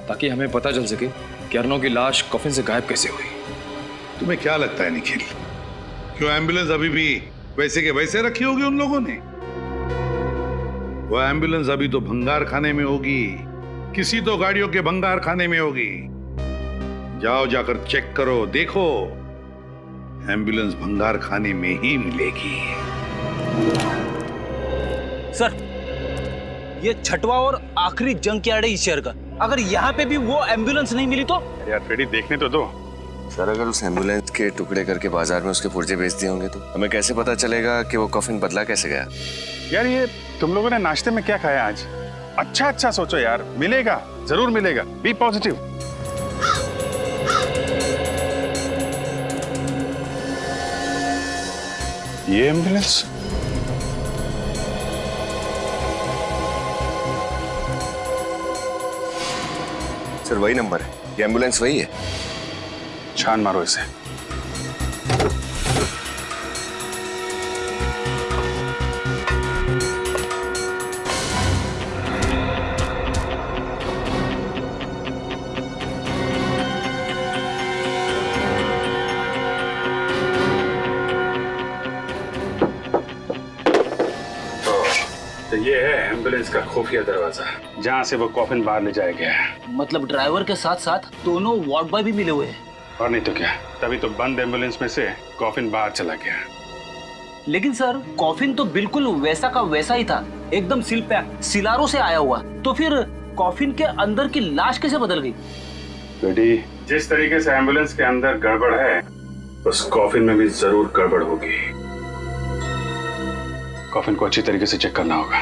ताकि हमें पता चल सके कि अर्णव की लाश कॉफिन से गायब कैसे हुई। तुम्हें क्या लगता है निखिल, क्यों एम्बुलेंस अभी भी वैसे के वैसे रखी होगी उन लोगों ने? वो एम्बुलेंस अभी तो भंगार खाने में होगी, किसी तो गाड़ियों के भंगार खाने में होगी। जाओ जाकर चेक करो, देखो एम्बुलेंस भंगार खाने में ही मिलेगी। सर, ये छठवां और आखिरी जंग यार्ड है इस शहर का। अगर यहाँ पे भी वो एम्बुलेंस नहीं मिली तो? यार फ्रेडी, देखने तो दो। सर, अगर उस एम्बुलेंस के टुकड़े करके बाजार में उसके पुर्जे बेच दिए होंगे तो हमें कैसे पता चलेगा कि वो कॉफिन बदला कैसे गया? यार ये तुम लोगों ने नाश्ते में क्या खाया आज? अच्छा सोचो यार, मिलेगा, जरूर मिलेगा। Be positive. ये एम्बुलेंस सर, वही नंबर है, ये एम्बुलेंस वही है। छान मारो इसे। तो ये है एम्बुलेंस का खुफिया दरवाजा, जहाँ से वो कॉफिन बाहर ले जाया गया है। मतलब ड्राइवर के साथ साथ दोनों वार्ड बॉय भी मिले हुए हैं। और नहीं तो क्या, तभी तो बंद एम्बुलेंस में से कॉफिन बाहर चला गया। लेकिन सर, कॉफिन तो बिल्कुल वैसा का वैसा ही था, एकदम सील पैक, सिलारो से आया हुआ। तो फिर कॉफिन के अंदर की लाश कैसे बदल गई? बेटी, जिस तरीके से एम्बुलेंस के अंदर गड़बड़ है, उस कॉफिन में भी जरूर गड़बड़ होगी। कॉफिन को अच्छी तरीके से चेक करना होगा।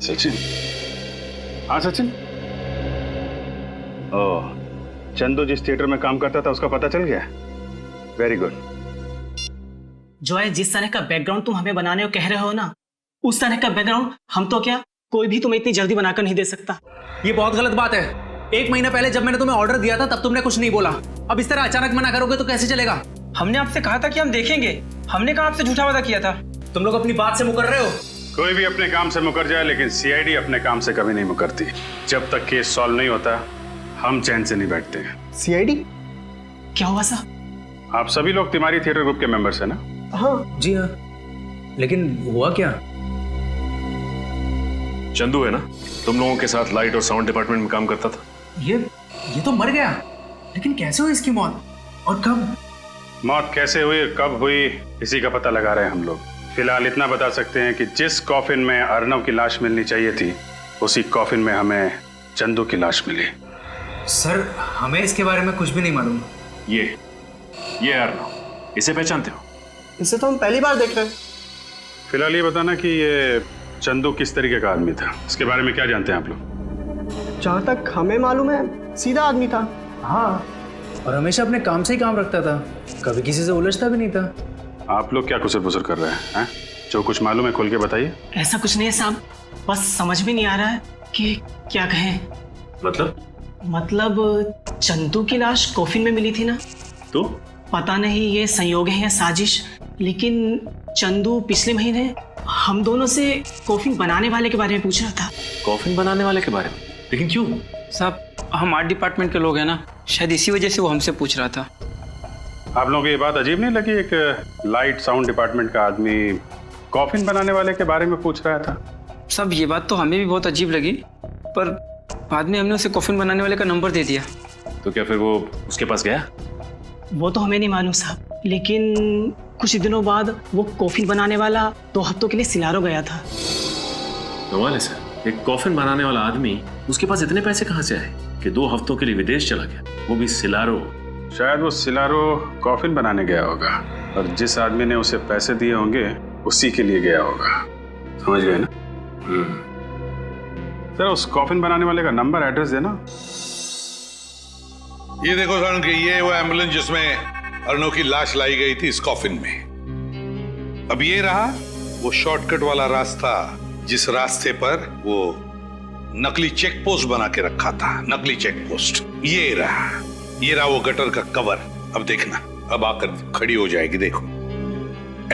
सचिन। हाँ सचिन। ओह, चंदू जिस थिएटर में काम करता था उसका पता चल गया? Very good. जो है, जिस तरह का बैकग्राउंड तुम हमें बनाने को कह रहे हो ना, उस तरह का बैकग्राउंड हम तो क्या कोई भी तुम्हें इतनी जल्दी बनाकर नहीं दे सकता। ये बहुत गलत बात है। 1 महीना पहले जब मैंने तुम्हें ऑर्डर दिया था तब तुमने कुछ नहीं बोला। अब इस तरह अचानक मना करोगे तो कैसे चलेगा? हमने आपसे कहा था कि हम देखेंगे। हमने कहा आपसे झूठा वादा किया था। तुम लोग अपनी बात से मुकर रहे हो। कोई भी अपने काम से मुकर जाए, लेकिन सीआईडी अपने काम से कभी नहीं मुकरती। जब तक केस सॉल्व नहीं होता, हम चैन से नहीं बैठते हैं। सीआईडी? क्या हुआ सर? आप सभी लोग तिमारी थिएटर ग्रुप के मेंबर्स हैं ना? हाँ जी हाँ। लेकिन हुआ क्या? चंदू है ना, तुम लोगों के साथ लाइट और साउंड डिपार्टमेंट में काम करता था। ये तो मर गया, लेकिन कैसे हुई इसकी मौत और कब? मौत कैसे हुई, कब हुई, इसी का पता लगा रहे हैं हम लोग। फिलहाल इतना बता सकते हैं कि जिस कॉफिन में अर्णव की लाश मिलनी चाहिए थी, उसी कॉफिन में हमें चंदू की लाश मिली। सर, हमें इसके बारे में कुछ भी नहीं मालूम। ये अर्णव, इसे पहचानते हो? इसे तो हम पहली बार देख रहे हैं। फिलहाल ये बताना कि ये चंदू किस तरीके का आदमी था, इसके बारे में क्या जानते हैं आप लोग? जहाँ तक हमें मालूम है, सीधा आदमी था। हाँ, और हमेशा अपने काम से ही काम रखता था, कभी किसी से उलझता भी नहीं था। आप लोग क्या कुसर-पुसर कर रहे हैं? जो कुछ मालूम है खोल के बताइए। ऐसा कुछ नहीं है साहब, बस समझ में नहीं आ रहा है कि क्या कहें। मतलब चंदू की लाश कॉफिन में मिली थी ना, तो पता नहीं ये संयोग है या साजिश, लेकिन चंदू पिछले महीने हम दोनों से कॉफिन बनाने वाले के बारे में पूछ रहा था। कॉफिन बनाने वाले के बारे में? लेकिन क्यों? साहब, हम आर्ट डिपार्टमेंट के लोग हैं ना, शायद इसी वजह से वो हमसे पूछ रहा था। आप लोगों को ये बात अजीब नहीं लगी, एक लाइट साउंड डिपार्टमेंट का आदमी कॉफिन बनाने वाले के बारे में पूछ रहा था? साहब ये बात तो हमें भी बहुत अजीब लगी, पर बाद में हमने उसे कॉफिन बनाने वाले का नंबर दे दिया। तो क्या फिर वो उसके पास गया? वो तो हमें नहीं मालूम साहब, लेकिन कुछ दिनों बाद वो कॉफिन बनाने वाला 2 हफ्तों के लिए सिलारो गया था। कमाल है सर, एक कॉफिन बनाने वाला आदमी, उसके पास इतने पैसे कहाँ से आए कि 2 हफ्तों के लिए विदेश चला गया, वो भी सिलारो। शायद वो सिलारो कॉफिन बनाने गया होगा और जिस आदमी ने उसे पैसे दिए होंगे उसी के लिए गया होगा। समझ गए ना? सर उस कॉफिन बनाने वाले का नंबर एड्रेस देना। ये देखो सर कि ये वो एम्बुलेंस जिसमें अर्नव की लाश लाई गई थी इस कॉफिन में। अब ये रहा वो शॉर्टकट वाला रास्ता जिस रास्ते पर वो नकली चेक पोस्ट बना के रखा था, नकली चेक पोस्ट। ये रहा वो गटर का कवर। अब देखना, अब आकर खड़ी हो जाएगी, देखो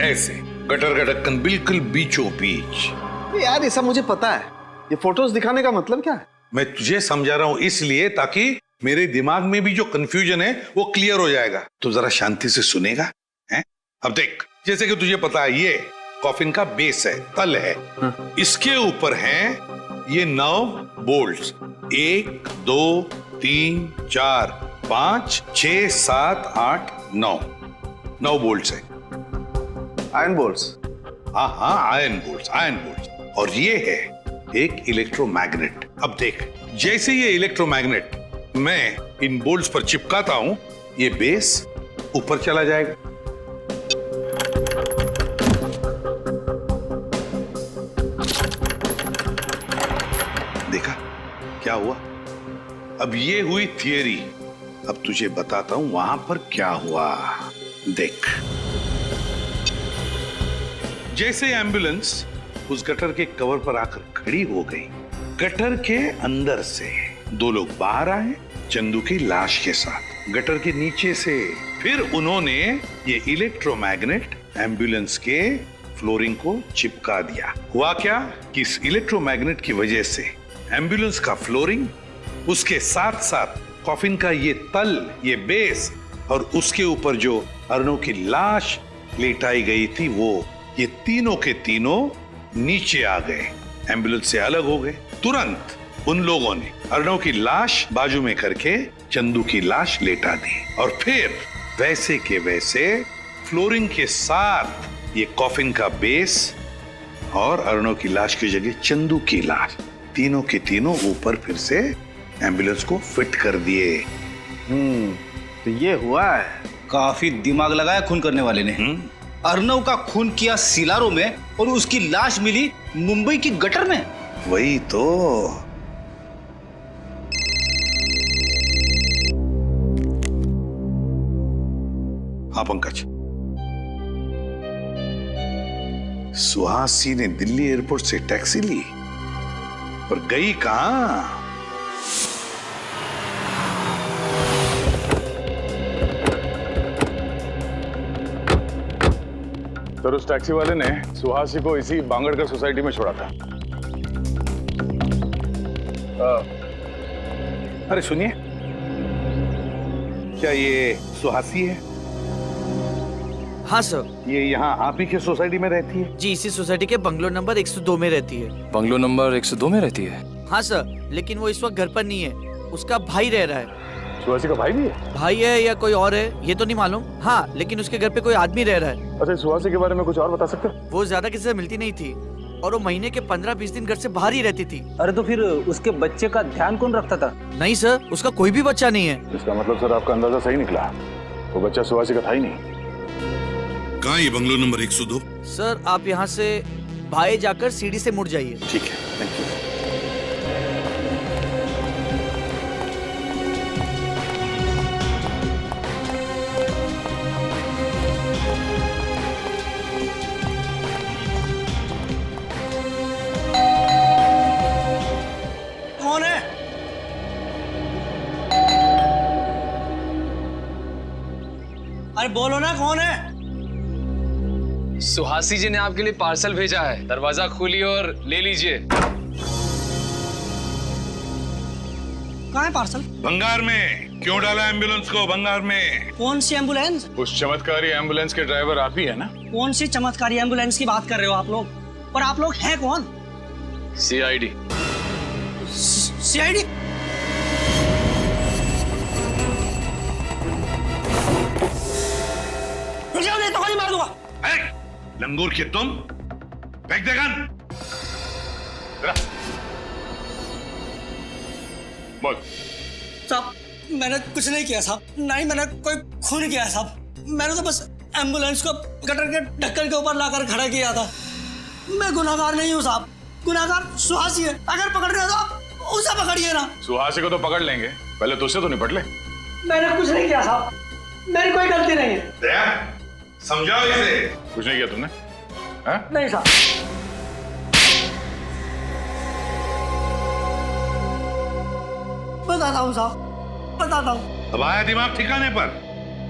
ऐसे गटर का ढक्कन बिल्कुल बीचों बीच। यार ये सब मुझे पता है, ये फोटोज दिखाने का मतलब क्या है? मैं तुझे समझा रहा हूं इसलिए ताकि मेरे दिमाग में भी जो कंफ्यूजन है वो क्लियर हो जाएगा। तो जरा शांति से सुनेगा हैं? अब देख, जैसे कि तुझे पता है ये कॉफिन का बेस है, तल है। इसके ऊपर हैं ये 9 बोल्ट्स। 1 2 3 4 5 6 7 8 9 बोल्ट्स है। Iron bolts? हाँ आयरन बोल्ट्स। और ये है एक इलेक्ट्रोमैग्नेट। अब देख, जैसे ये इलेक्ट्रोमैग्नेट मैं इन बोल्ट्स पर चिपकाता हूं, ये बेस ऊपर चला जाएगा। देखा क्या हुआ? अब ये हुई थियरी, अब तुझे बताता हूं वहां पर क्या हुआ। देख, जैसे एम्बुलेंस उस गटर के कवर पर आकर खड़ी हो गई, गटर के अंदर से 2 लोग बाहर आए चंदू की लाश के साथ गटर के नीचे से। फिर उन्होंने ये इलेक्ट्रोमैग्नेट एम्बुलेंस के फ्लोरिंग को चिपका दिया। हुआ क्या कि इस इलेक्ट्रोमैग्नेट की वजह से एम्बुलेंस का फ्लोरिंग, उसके साथ साथ कॉफिन का ये तल, ये बेस और उसके ऊपर जो अर्नव की लाश लेटाई गई थी वो, ये तीनों के तीनों नीचे आ गए, एम्बुलेंस से अलग हो गए। तुरंत उन लोगों ने अर्नव की लाश बाजू में करके चंदू की लाश लेटा दी और फिर वैसे के वैसे फ्लोरिंग के साथ ये कॉफिन का बेस और अर्नव की लाश की जगह चंदू की लाश, तीनों के तीनों ऊपर फिर से एम्बुलेंस को फिट कर दिए। तो ये हुआ है। काफी दिमाग लगाया खून करने वाले ने। अर्नव का खून किया सिलारो में और उसकी लाश मिली मुंबई की गटर में। वही तो। हाँ पंकज, सुहासी ने दिल्ली एयरपोर्ट से टैक्सी ली पर गई कहां? सर उस टैक्सी वाले ने सुहासी को इसी बांगड़कर सोसाइटी में छोड़ा था। अरे सुनिए, क्या ये सुहासी है? हाँ सर। ये यहाँ आप ही के सोसाइटी में रहती है? जी, इसी सोसाइटी के बंगलो नंबर 102 में रहती है। बंगलो नंबर 102 में रहती है? हाँ सर, लेकिन वो इस वक्त घर पर नहीं है, उसका भाई रह रहा है। सुहासी का भाई भी है? भाई है या कोई और है ये तो नहीं मालूम। हाँ, लेकिन उसके घर पे कोई आदमी रह रहा है। अच्छा, सुहासी के बारे में कुछ और बता सकते हो? वो ज्यादा किसी से मिलती नहीं थी और वो महीने के 15-20 दिन घर से बाहर ही रहती थी। अरे तो फिर उसके बच्चे का ध्यान कौन रखता था? नहीं सर, उसका कोई भी बच्चा नहीं है। इसका मतलब सर आपका अंदाजा सही निकला, वो बच्चा सुहासी का था ही नहीं। कहाँ ये बंगलो नंबर 102? सर आप यहाँ से बाएं जाकर सीढ़ी से मुड़ जाइए। ठीक है, थैंक यू। कौन है? अरे बोलो ना, कौन है? सुहासी जी ने आपके लिए पार्सल भेजा है, दरवाजा खोलिए और ले लीजिए। कहाँ है पार्सल? भंगार में। क्यों डाला एम्बुलेंस को भंगार में? कौन सी एम्बुलेंस? उस चमत्कारी एम्बुलेंस के ड्राइवर आप ही है ना? कौन सी चमत्कारी एम्बुलेंस की बात कर रहे हो आप लोग? और आप लोग हैं कौन? CID। CID? नहीं तो गोली मार दूंगा। लंगूर के तुम फेंक दे गन। बोल। साहब मैंने कुछ नहीं किया साहब, ना ही मैंने कोई खून किया साहब। मैंने तो बस एम्बुलेंस को गटर के ढक्कन के ऊपर लाकर खड़ा किया था। मैं गुनाहगार नहीं हूँ साहब, गुनाहगार सुहासी है। अगर पकड़ रहे हो तो आप उसे पकड़िए ना। सुहासी को तो पकड़ लेंगे, पहले तुझसे तो निपट ले। मैंने कुछ नहीं किया साहब, मेरी कोई गलती नहीं है। दया, समझाओ इसे। कुछ नहीं किया तुमने? नहीं साहब। बताता हूँ साहब, बताता हूँ। अब आया दिमाग ठिकाने पर?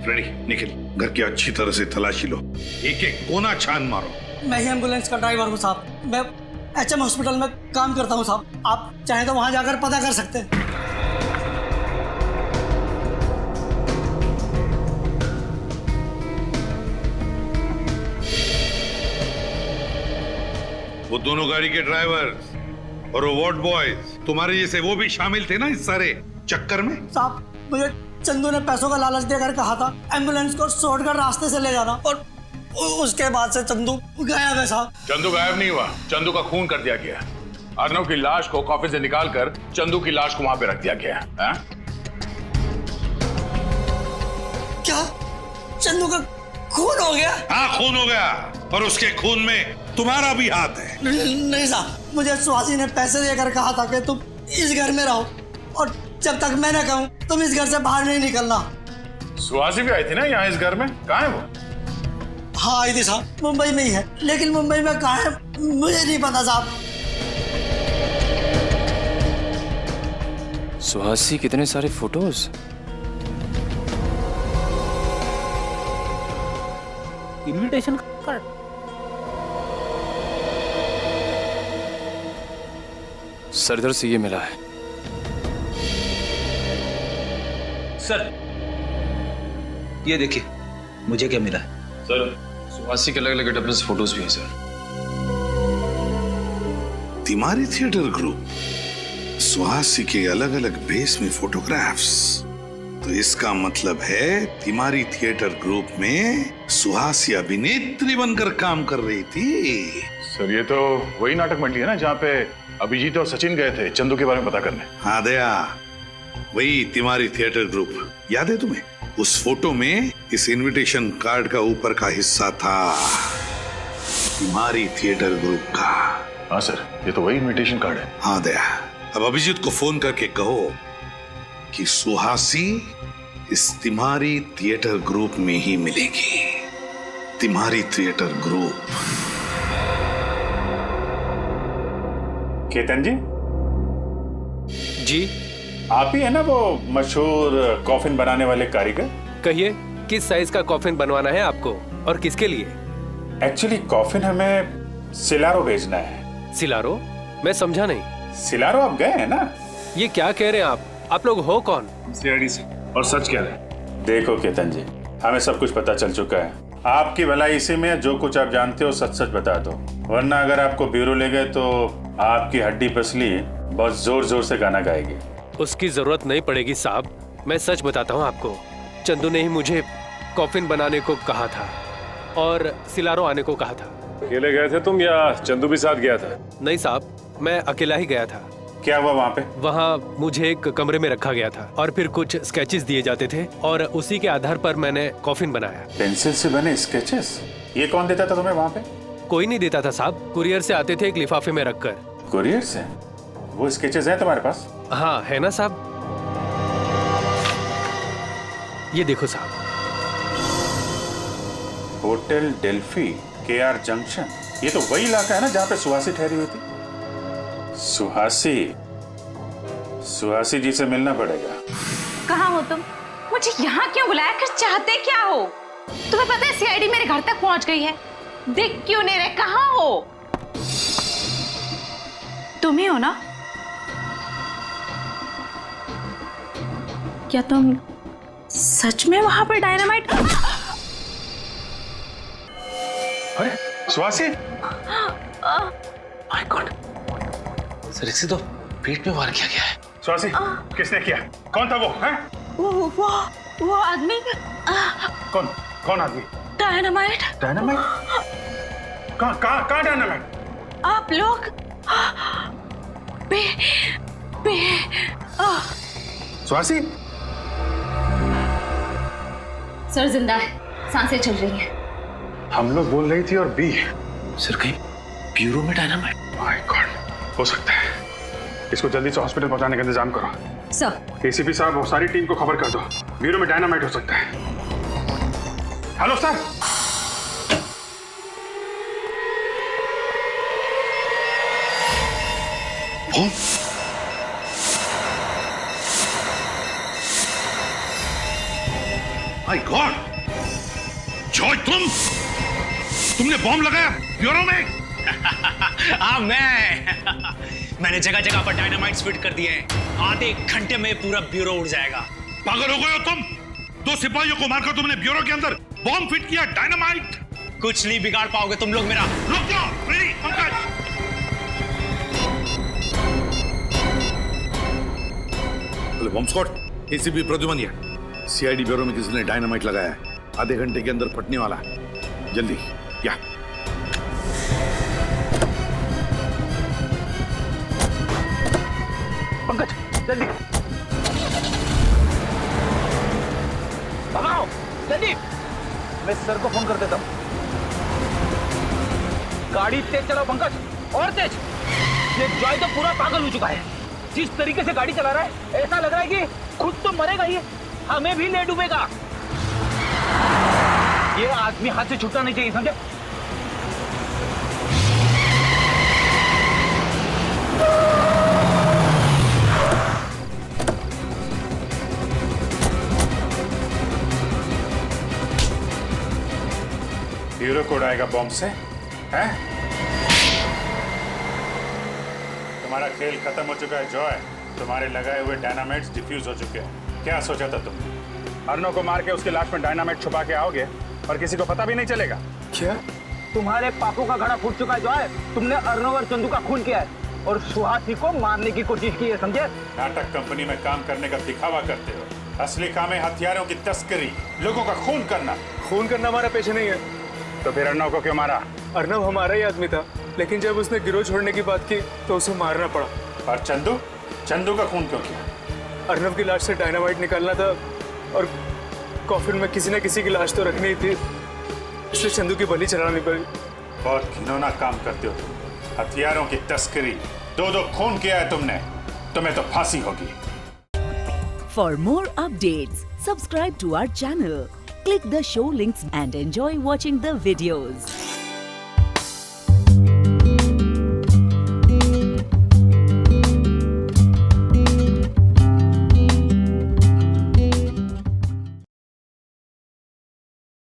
फ्रेडी निखिल, घर की अच्छी तरह से तलाशी लो, एक एक कोना छान मारो। मैं ही एम्बुलेंस का ड्राइवर हूँ साहब, मैं HM हॉस्पिटल में काम करता हूँ साहब। आप चाहें तो वहां जाकर पता कर सकते हैं। वो दोनों गाड़ी के ड्राइवर और वो वार्ड बॉयज तुम्हारे जैसे वो भी शामिल थे ना इस सारे चक्कर में? साहब मुझे चंदू ने पैसों का लालच देकर कहा था एम्बुलेंस को शॉर्टकट रास्ते से ले जाना, और उसके बाद से चंदू गायब है साहब। चंदू गायब नहीं हुआ, चंदू का खून कर दिया गया। अर्नव की लाश को कॉफी से निकालकर चंदू की लाश को वहां पे रख दिया गया है। क्या चंदू का खून हो गया? हाँ खून हो गया, और उसके खून में तुम्हारा भी हाथ है। नहीं साहब, मुझे सुहासी ने पैसे देकर कहा था कि तुम इस घर में रहो, और जब तक मैं न कहूं तुम इस घर से बाहर नहीं निकलना। सुहासी भी आई थी ना यहाँ इस घर में, कहाँ है वो? हाँ आई थी साहब, मुंबई में ही है, लेकिन मुंबई में कहाँ है मुझे नहीं पता साहब। सुहासी कितने सारे फोटोज। Invitation card. सरदार से ये मिला है। सर ये देखिए मुझे क्या मिला है। सर सुहासी के अलग अलग गेटअप से फोटोज भी हैं सर। तिमारी थिएटर ग्रुप, सुहासी के अलग अलग भेस में फोटोग्राफ्स। तो इसका मतलब है तिमारी थिएटर ग्रुप में सुहासी अभिनेत्री बनकर काम कर रही थी। सर ये तो वही नाटक मंडली है ना जहाँ पे अभिजीत और सचिन गए थे चंदू के बारे में पता करने। हाँ दया, वही तिमारी थिएटर ग्रुप। याद है तुम्हें? उस फोटो में इस इनविटेशन कार्ड का ऊपर का हिस्सा था तिमारी थिएटर ग्रुप का। हाँ सर, ये तो वही इनविटेशन कार्ड है। हाँ दया, अब अभिजीत को फोन करके कहो कि सुहासी इस तिमारी थिएटर ग्रुप में ही मिलेगी। तिमारी थिएटर ग्रुप। केतन जी? जी आप ही है ना वो मशहूर कॉफिन बनाने वाले कारीगर? कहिए किस साइज का कॉफिन बनवाना है आपको और किसके लिए? एक्चुअली कॉफिन हमें सिलारो भेजना है। सिलारो? मैं समझा नहीं। सिलारो आप गए हैं ना? ये क्या कह रहे हैं आप लोग हो कौन? CID से। और सच कह रहे हैं। देखो केतन जी, हमें सब कुछ पता चल चुका है। आपकी भलाई इसी में, जो कुछ आप जानते हो सच सच बता दो, वरना अगर आपको ब्यूरो ले गए तो आपकी हड्डी पसली बहुत जोर जोर से गाना गाएगी। उसकी जरूरत नहीं पड़ेगी साहब, मैं सच बताता हूँ आपको। चंदू ने ही मुझे कॉफिन बनाने को कहा था और सिलारो आने को कहा था। अकेले गए थे तुम या चंदू भी साथ गया था? नहीं साहब, मैं अकेला ही गया था। क्या हुआ वहाँ पे? वहाँ मुझे एक कमरे में रखा गया था और फिर कुछ स्केचेस दिए जाते थे और उसी के आधार पर मैंने कॉफिन बनाया। पेंसिल से बने स्केचेस? ये कौन देता था तुम्हें वहाँ पे? कोई नहीं देता था साहब, कुरियर से आते थे एक लिफाफे में रखकर। कुरियर से? वो स्केचेस हैं तुम्हारे पास? हाँ है ना साहब, ये देखो साहब। होटल डेल्फी, KR जंक्शन, ये तो वही इलाका है ना जहाँ पे सुहासी ठहरी हुई थी। सुहासी जी से मिलना पड़ेगा। कहाँ हो तुम? मुझे यहाँ क्यों बुलाया? कर चाहते क्या हो? तुम्हें पता है CID मेरे घर तक पहुँच गई है। दिख क्यों नहीं रहे? कहाँ हो? तुम ही हो ना? क्या तुम सच में वहां पर डायनामाइट? अरे सुहासी! माय गॉड, सर इसे तो पेट में वार किया गया है। स्वासी, किसने किया? कौन था वो? हैं? वो आदमी। कौन आदमी? डायनामाइट। डायनामाइट? कहाँ डायनामाइट? आप लोग स्वासी? सर जिंदा है, सांसें चल रही हैं। हम लोग बोल रही थी और बी। सर कहीं ब्यूरो में डायनामाइट? माय गॉड, हो सकता है। इसको जल्दी से हॉस्पिटल पहुंचाने का इंतजाम करो। सर। एसीपी साहब और सारी टीम को खबर कर दो, ब्यूरो में डायनामाइट हो सकता है। Hello sir. My God, Joy तुमने बॉम्ब लगाया ब्यूरो में? हाँ मैंने जगह जगह पर डायनामाइट्स फिट कर दिए हैं। आधे घंटे में पूरा ब्यूरो उड़ जाएगा। पागल हो गए हो तुम? 2 सिपाहियों को मारकर तुमने ब्यूरो के अंदर बॉम्ब फिट किया, डायनामाइट? कुछ नहीं बिगाड़ पाओगे तुम लोग मेरा। रुक जाओ, ready Pankaj. Hello bomb squad, ACP Pradyuman है। सीआईडी ब्यूरो में किसी ने डायनामाइट लगाया है, आधे घंटे के अंदर फटने वाला है। जल्दी या पंकज जल्दी भगाओ जल्दी। मैं सर को फोन कर देता हूँ। गाड़ी तेज चलाओ पंकज, और तेज। ये जॉय तो पूरा पागल हो चुका है। जिस तरीके से गाड़ी चला रहा है ऐसा लग रहा है कि खुद तो मरेगा ही, हमें भी ले डूबेगा। ये आदमी हाथ से छूटना नहीं चाहिए, समझे? ब्यूरो कोड आएगा बॉम्ब से, हैं? तुम्हारा खेल खत्म हो चुका है जॉय। तुम्हारे लगाए हुए डायनामाइट्स डिफ्यूज हो चुके हैं। क्या सोचा था तुमने? अर्नव को मार के उसकी लाश में डायनामाइट छुपा के आओगे और किसी को पता भी नहीं चलेगा? क्या? तुम्हारे पापों का घड़ा फूट चुका है जॉय। तुमने अर्नव और चंदू का खून किया है और सुहासी को मारने की कोशिश की है, समझे? नाटक कंपनी में काम करने का दिखावा करते हो। असली काम है हथियारों की तस्करी, लोगों का खून करना। खून करना हमारा पेशा नहीं है। तो फिर अर्नव को क्यों मारा? अर्नव हमारा ही आदमी था, लेकिन जब उसने गिरोह छोड़ने की बात की तो उसे मारना पड़ा। और चंदू का खून क्यों किया? अर्नव की लाश से डायनामाइट निकालना था और कॉफिन में किसी न किसी की लाश तो रखनी थी, इसलिए चंदू की बलि चढ़ानी पड़ी। बहुत घिनौना काम करते हो तुम। हथियारों की तस्करी, 2 खून किया है तुमने। तुम्हें तो फांसी होगी। For more updates, subscribe to our channel, click the show links and enjoy watching the videos.